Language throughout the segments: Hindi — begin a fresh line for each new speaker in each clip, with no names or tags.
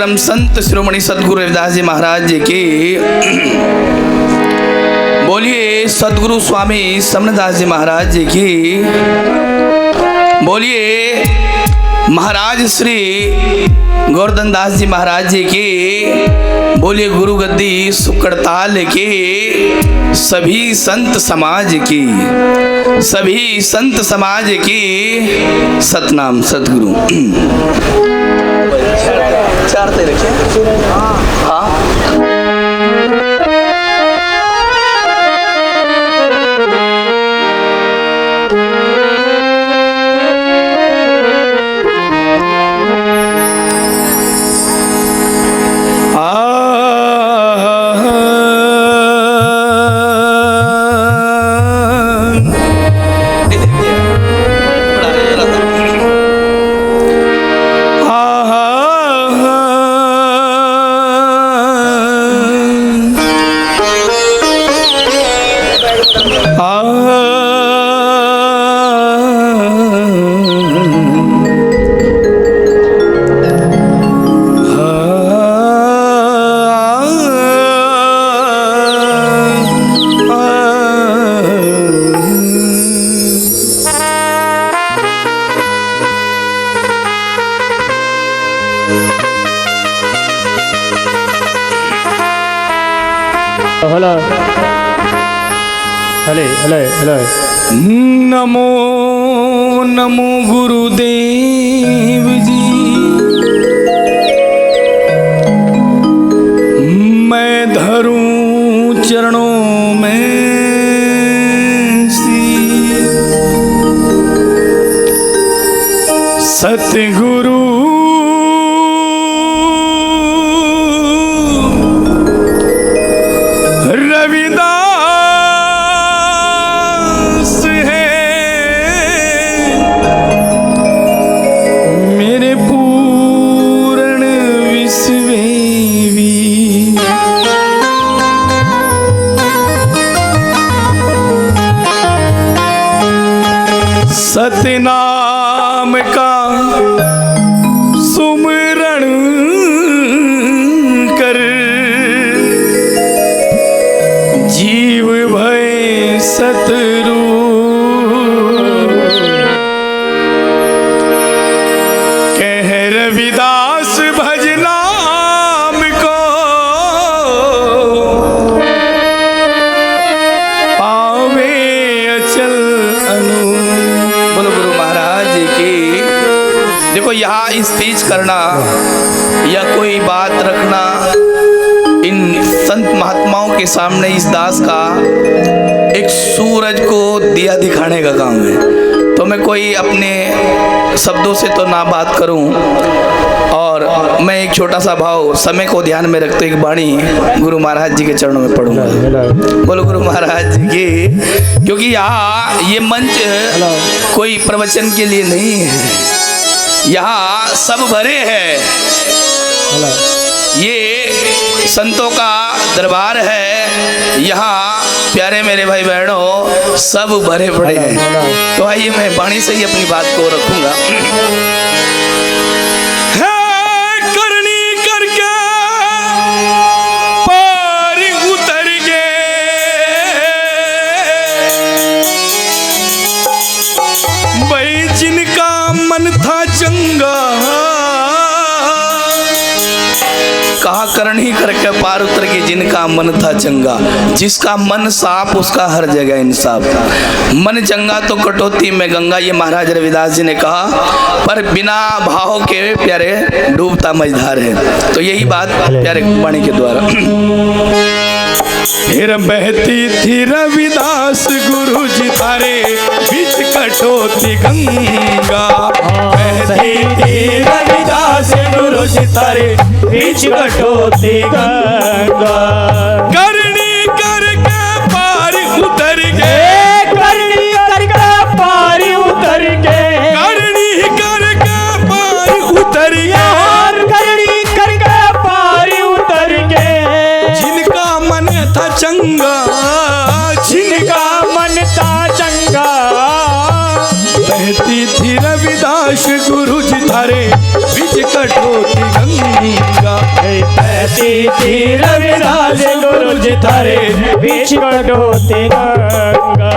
परम संत शिरोमणि सदगुरु रविदास जी महाराज जी की। बोलिए सदगुरु स्वामी समनदास जी महाराज जी की। बोलिए महाराज श्री गोवर्धन दास जी महाराज जी की। बोलिए गुरु गद्दी सुकड़ताल की। सभी संत समाज की, सभी संत समाज की सतनाम सतगुरु। चार ते रखे हाँ
hello hello hello hello.
Namo Namo गुरुदेव जी। मैं धरूं चरणों में सी। सतगुरु सतनाम का सुमरण कर जीव भय सतरू। कह रविदास भज नाम को पावे अचल अनु। देखो यहाँ स्पीच करना या कोई बात रखना इन संत महात्माओं के सामने इस दास का एक सूरज को दिया दिखाने का काम है। तो मैं कोई अपने शब्दों से तो ना बात करूं और मैं एक छोटा सा भाव समय को ध्यान में रखते एक वाणी गुरु महाराज जी के चरणों में पढ़ूंगा। बोलो गुरु महाराज जी की। क्योंकि यहाँ ये मंच कोई प्रवचन के लिए नहीं है, यहाँ सब भरे हैं। ये संतों का दरबार है, यहाँ प्यारे मेरे भाई बहनों सब भरे पड़े हैं। तो आइए मैं वाणी से ही अपनी बात को रखूंगा। करनी करके पार उतर गए भाई जिनका मन था चंगा। कहा करनी करके पार उतर के जिनका मन था चंगा। जिसका मन साफ उसका हर जगह इंसाफ। मन चंगा तो कटौती में गंगा, ये महाराज रविदास जी ने कहा। पर बिना भाव के प्यारे डूबता मझधार है। तो यही बात प्यारे वाणी के द्वारा। फिर बहती थी रविदास गुरु जी तारे बीच कटौती गंगा। बहती थी रविदास गुरु जी तारे बीच कटौती गंगा। करनी करके पार उतर गए,
करनी करके पार उतर गए,
करनी करके पार उतर गए,
करनी करके पार उतर गए।
जिनका मन था चंगा, जिनका
मन था चंगा।
बहती थी रविदास गुरु जी थारे बीच कटोती गंगा।
बहती थी रविदास गुरु जी थारे बीच कटोती गंगा।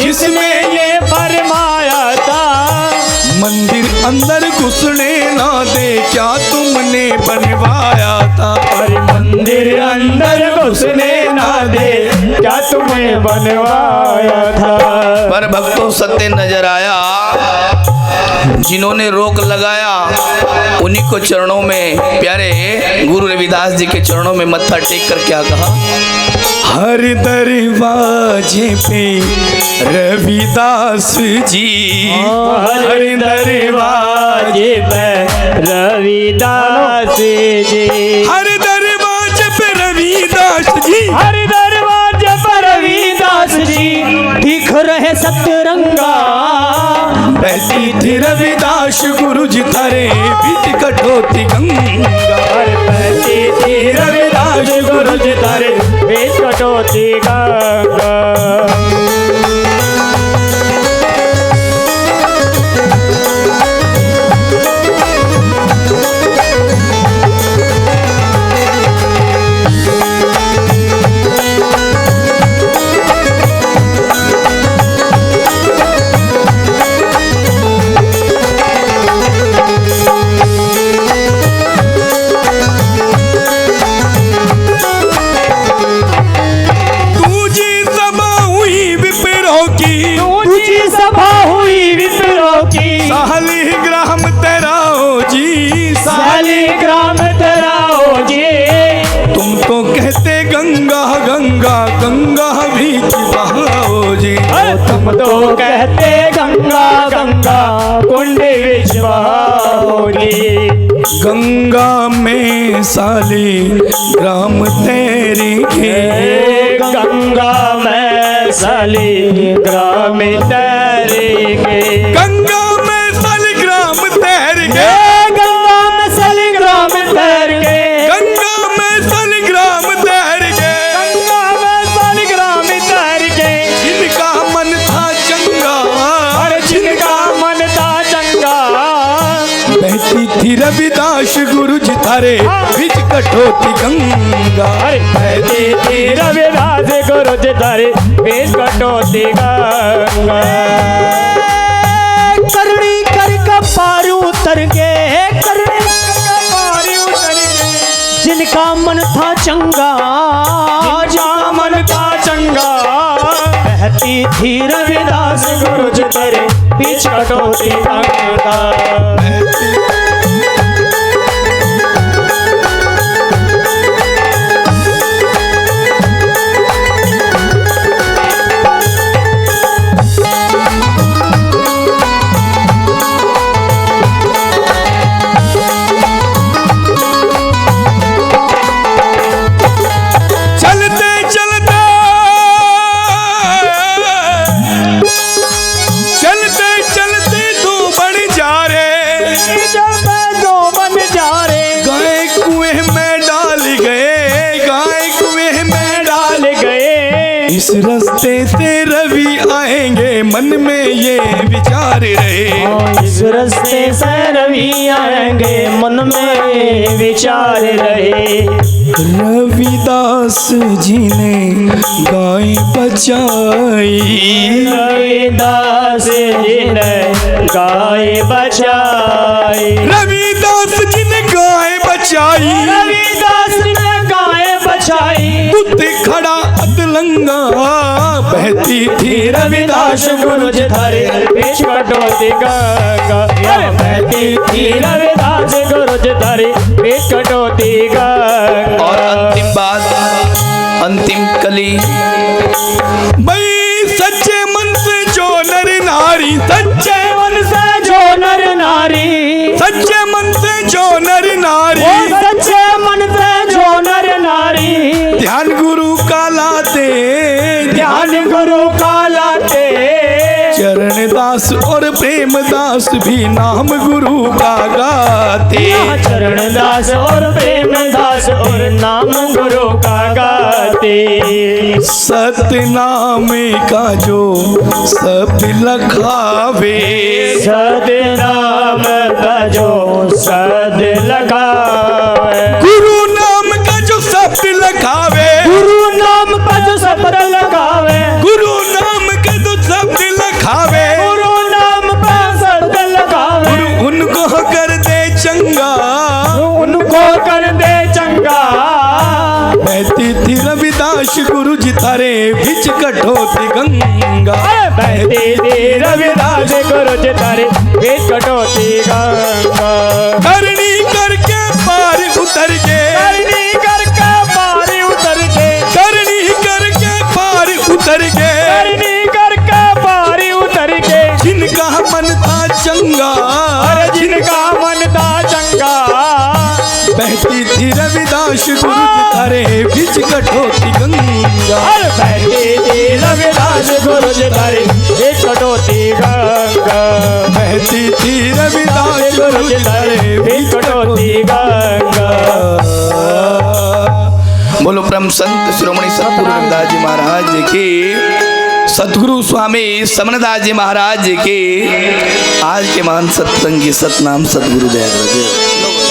जिसमें ये फरमाया था मंदिर अंदर घुसने ना दे क्या तुमने बनवाया था।
अरे मंदिर अंदर घुसने ना दे क्या तुमने बनवाया था।
पर भक्तों सत्य नजर आया, जिन्होंने रोक लगाया उन्हीं को चरणों में, प्यारे गुरु रविदास जी के चरणों में मत्था टेक कर क्या कहा, हर दरवाजे पे रविदास जी,
हर दरवाजे पे रविदास जी,
हर दरवाजे पे रविदास जी,
हर दरवाजे पे रविदास जी दिख रहे सतरंगा।
बहती थी रविदास गुरु जी थारे बीच कटोती गंगा।
बहती थी रविदास गुरु जी थारे बीच कटोती गंगा।
सालिग्राम तेरा हो जी,
सालिग्राम तेरा हो जी।
तुम तो कहते गंगा गंगा गंगा भी बहाओ जी,
तुम तो कहते गंगा गंगा कुंड विच बहाओ जी।
गंगा में सालिग्राम तेरी के,
गंगा में सालिग्राम तेरी के,
गंगा में सालिग्राम तेरी के,
गंगा में सालिग्राम तेरी के,
गंगा में सालिग्राम तेरी के,
गंगा में सालिग्राम तेरी के।
जिनका मन था चंगा,
और जिनका मन था चंगा,
बहती थी रविदास गुरु जी थारे बीच कटोती गंगा।
बहती थी रविदास गुरु जी थारे बीच कटोती गंगा। करनी कर कपार उतर के, करनी कर कपार उतर के, जिनका मन था चंगा, जिनका मन था चंगा, बहती थी रविदास गुरु जी थारे बीच कटोती गंगा।
इस रास्ते से रवि आएंगे मन में ये विचार रहे,
इस रास्ते से रवि आएंगे मन में विचार रहे।
रविदास जी ने गाय बचाई,
रविदास जी ने गाय बचाई,
रविदास जी ने गाय बचाई,
रविदास जी ने गाय बचाई।
दूत खड़ा अतलंगा, बहती थी
रविदास गुरु जी थारे बीच कटोती गंगा, बहती थी रविदास गुरु जी थारे बीच कटोती गंगा।
और अंतिम बात अंतिम कली।
भाई सच्चे मन से जो नर नारी, सच्चे
मन से जो नर नारी,
सच्चे मन से जो नर नारी,
ओ सच्चे मन से जो नर नारी,
ध्यान गुरु का लाते,
ध्यान गुरु का लाते,
चरण दास और प्रेम दास भी नाम गुरु का गाते।
चरण दास और प्रेम दास और नाम गुरु का गाते।
सतनाम का जो सब लखावे,
सतनाम का जो सद लगावे,
गुरु नाम का जो शब्द लखावे,
गुरु नाम का जो शब्द लगावे,
गुरु नाम का जो शब्द लखावे,
गुरु नाम का शब्द लगावे,
गुरु उनको कर दे चंगा,
उनको कर दे चंगा।
बहती थी रविदास गुरु जी तारे बीच कटोती गंगा,
बहती थी रविदास गुरु जी तारे बीच कटोती गंगा।
करनी करके पार उतर के,
करनी करके पार उतर के,
करनी करके पार उतर के,
करनी करके पार उतर के,
जिनका मन था चंगा,
अरे जिनका मन था चंगा।
बहती थी रविदास गुरु जी तारे बीच कटोती गंगा,
अरे बहती थी रविदास गुरु जी तारे बीच कटोती गंगा,
बहती थी रविदास
गुरु जी तारे बीच कटोती गंगा।
बोलो परम संत शिरोमणि सतगुरु रविदास जी महाराज की, सतगुरु स्वामी समनदास जी महाराज की। आज के महान सत्संगी सतनाम सतगुरु दयाल।